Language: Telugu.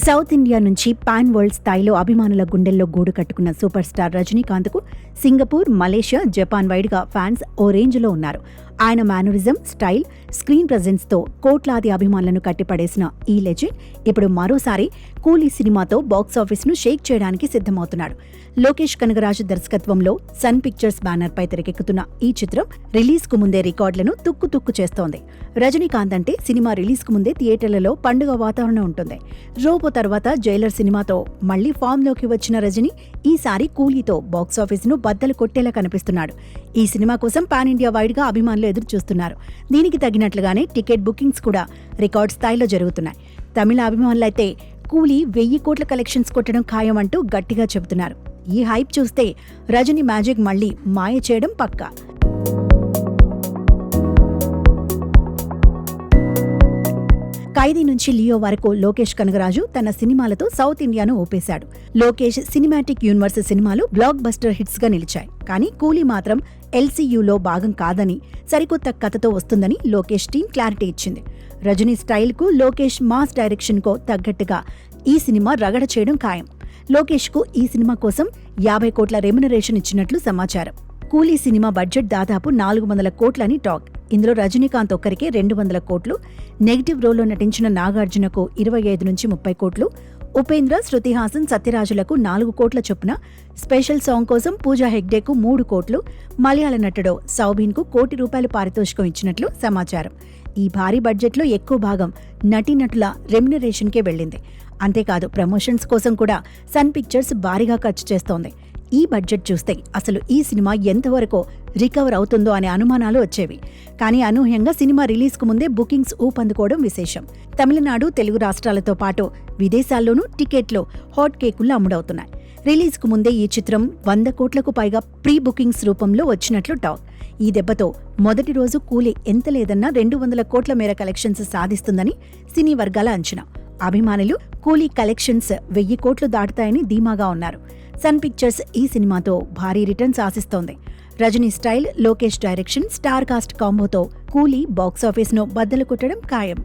సౌత్ ఇండియా నుంచి పాన్ వరల్డ్ స్థాయిలో అభిమానుల గుండెల్లో గూడు కట్టుకున్న సూపర్ స్టార్ రజనీకాంత్కు సింగపూర్, మలేషియా, జపాన్ వైడ్గా ఫ్యాన్స్ ఓ రేంజ్లో ఉన్నారు. ఆయన మేనరిజం, స్టైల్, స్క్రీన్ ప్రెజెన్స్తో కోట్లాది అభిమానులను కట్టిపడేసిన ఈ లెజెండ్ ఇప్పుడు మరోసారి కూలీ సినిమాతో బాక్సాఫీస్ను షేక్ చేయడానికి సిద్ధమవుతున్నాడు. లోకేష్ కనగరాజు దర్శకత్వంలో సన్ పిక్చర్స్ బ్యానర్పై తెరకెక్కుతున్న ఈ చిత్రం రిలీజ్కు ముందే రికార్డులను తుక్కు చేస్తోంది. రజనీకాంత్ అంటే సినిమా రిలీజ్కు ముందే థియేటర్లలో పండుగ వాతావరణం ఉంటుంది. రోబో తర్వాత జైలర్ సినిమాతో మళ్లీ ఫామ్లోకి వచ్చిన రజనీ ఈసారి కూలీతో బాక్సాఫీస్ను బద్దలు కొట్టేలా కనిపిస్తున్నాడు. ఈ సినిమా కోసం పాన్ ఇండియా వైడ్గా అభిమానులు ఎదురు చూస్తున్నారు. దీనికి తగినట్లుగానే టికెట్ బుకింగ్స్ కూడా రికార్డ్ స్థాయిలో జరుగుతున్నాయి. తమిళ అభిమానులైతే కూలీ 1000 కోట్ల కలెక్షన్స్ కొట్టడం ఖాయం అంటూ గట్టిగా చెబుతున్నారు. ఈ హైప్ చూస్తే రజనీ మ్యాజిక్ మళ్లీ మాయ చేయడం పక్కా. ఖైదీ నుంచి లియో వరకు లోకేష్ కనగరాజు తన సినిమాలతో సౌత్ ఇండియాను ఊపేశాడు. లోకేష్ సినిమాటిక్ యూనివర్స్ సినిమాలు బ్లాక్ బస్టర్ హిట్స్ గా నిలిచాయి. కానీ కూలీ మాత్రం ఎల్సీయూలో భాగం కాదని, సరికొత్త కథతో వస్తుందని లోకేష్ టీం క్లారిటీ ఇచ్చింది. రజనీ స్టైల్ కు, లోకేష్ మాస్ డైరెక్షన్ కు తగ్గట్టుగా ఈ సినిమా రగడ చేయడం ఖాయం. లోకేష్ కు ఈ సినిమా కోసం 50 కోట్ల రెమ్యునరేషన్ ఇచ్చినట్లు సమాచారం. కూలీ సినిమా బడ్జెట్ దాదాపు 400 కోట్లని టాక్. ఇందులో రజనీకాంత్ ఒక్కరికే 200 కోట్లు, నెగిటివ్ రోల్లో నటించిన నాగార్జునకు 25 నుంచి 30 కోట్లు, ఉపేంద్ర, శృతి హాసన్, సత్యరాజులకు 4 కోట్ల చొప్పున, స్పెషల్ సాంగ్ కోసం పూజా హెగ్డేకు 3 కోట్లు, మలయాళ నటుడు సౌబీన్కు ₹1 కోటి పారితోషికం ఇచ్చినట్లు సమాచారం. ఈ భారీ బడ్జెట్లో ఎక్కువ భాగం నటీనటుల రెమ్యునరేషన్కే వెళ్లింది. అంతేకాదు ప్రమోషన్స్ కోసం కూడా సన్ పిక్చర్స్ భారీగా ఖర్చు చేస్తోంది. ఈ బడ్జెట్ చూస్తే అసలు ఈ సినిమా ఎంతవరకు రికవర్ అవుతుందో అనే అనుమానాలు వచ్చేవి. కానీ అనూహ్యంగా సినిమా రిలీజ్కు ముందే బుకింగ్స్ ఊపందుకోవడం విశేషం. తమిళనాడు, తెలుగు రాష్ట్రాలతో పాటు విదేశాల్లోనూ టికెట్లు హాట్ కేకుల్లో అమ్ముడవుతున్నాయి. రిలీజ్కు ముందే ఈ చిత్రం 100 కోట్లకు పైగా ప్రీ బుకింగ్స్ రూపంలో వచ్చినట్లు టాక్. ఈ దెబ్బతో మొదటి రోజు కూలీ ఎంత లేదన్నా 200 కోట్ల మేర కలెక్షన్స్ సాధిస్తుందని సినీ వర్గాల అంచనా. అభిమానులు కూలీ కలెక్షన్స్ 1000 కోట్లు దాటుతాయని ధీమాగా ఉన్నారు. సన్ పిక్చర్స్ ఈ సినిమాతో భారీ రిటర్న్స్ ఆశిస్తోంది. Rajini style, Lokesh direction, star cast కాంబోతో కూలీ బాక్సాఫీస్ను బద్దలు కొట్టడం ఖాయం.